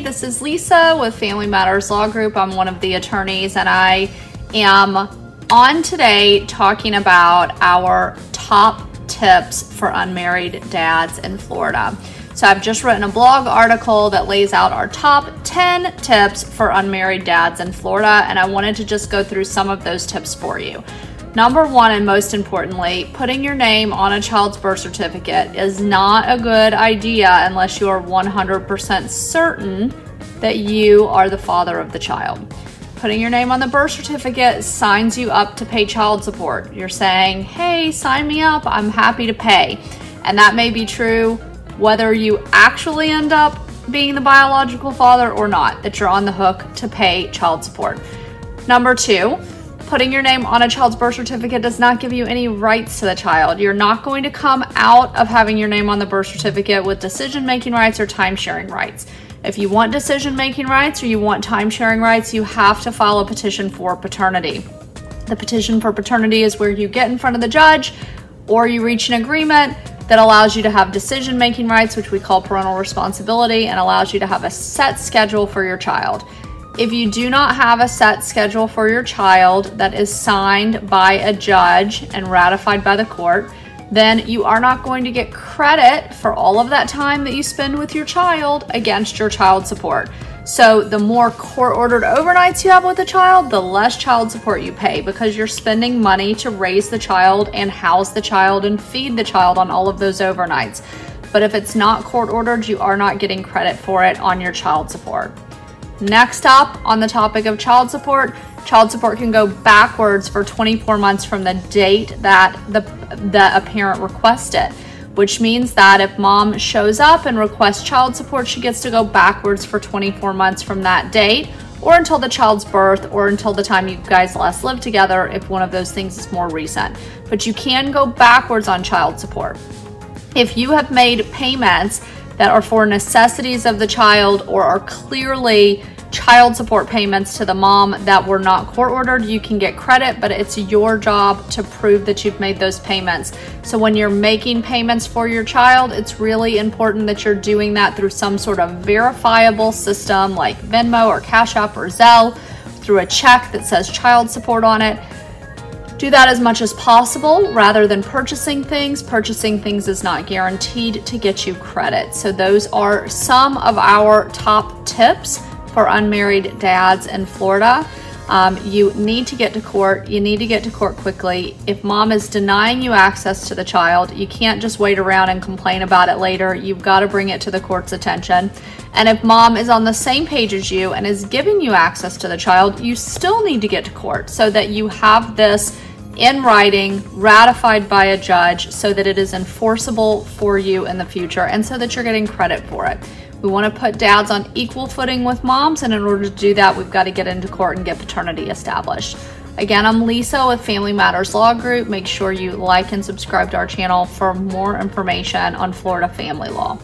this is Lisa with Family Matters Law Group. I'm one of the attorneys, and I am on today talking about our top tips for unmarried dads in Florida. So I've just written a blog article that lays out our top 10 tips for unmarried dads in Florida, and I wanted to just go through some of those tips for you. Number one, and most importantly, putting your name on a child's birth certificate is not a good idea unless you are 100% certain that you are the father of the child. Putting your name on the birth certificate signs you up to pay child support. You're saying, hey, sign me up, I'm happy to pay. And that may be true whether you actually end up being the biological father or not, that you're on the hook to pay child support. Number two, putting your name on a child's birth certificate does not give you any rights to the child. You're not going to come out of having your name on the birth certificate with decision-making rights or time-sharing rights. If you want decision-making rights or you want time-sharing rights, you have to file a petition for paternity. The petition for paternity is where you get in front of the judge or you reach an agreement that allows you to have decision-making rights, which we call parental responsibility, and allows you to have a set schedule for your child. If you do not have a set schedule for your child that is signed by a judge and ratified by the court, then you are not going to get credit for all of that time that you spend with your child against your child support. So the more court-ordered overnights you have with the child, the less child support you pay, because you're spending money to raise the child and house the child and feed the child on all of those overnights. But if it's not court-ordered, you are not getting credit for it on your child support. Next up, on the topic of child support can go backwards for 24 months from the date that a parent requested, which means that if mom shows up and requests child support, she gets to go backwards for 24 months from that date, or until the child's birth, or until the time you guys last lived together, if one of those things is more recent. But you can go backwards on child support. If you have made payments that are for necessities of the child or are clearly child support payments to the mom that were not court ordered, you can get credit, but it's your job to prove that you've made those payments. So when you're making payments for your child, it's really important that you're doing that through some sort of verifiable system like Venmo or Cash App or Zelle, through a check that says child support on it. Do that as much as possible rather than purchasing things. Purchasing things is not guaranteed to get you credit. So those are some of our top tips for unmarried dads in Florida. You need to get to court. You need to get to court quickly. If mom is denying you access to the child, you can't just wait around and complain about it later. You've got to bring it to the court's attention. And if mom is on the same page as you and is giving you access to the child, you still need to get to court so that you have this in writing, ratified by a judge, so that it is enforceable for you in the future and so that you're getting credit for it. We want to put dads on equal footing with moms, and in order to do that, we've got to get into court and get paternity established. Again, I'm Lisa with Family Matters Law Group. Make sure you like and subscribe to our channel for more information on Florida family law.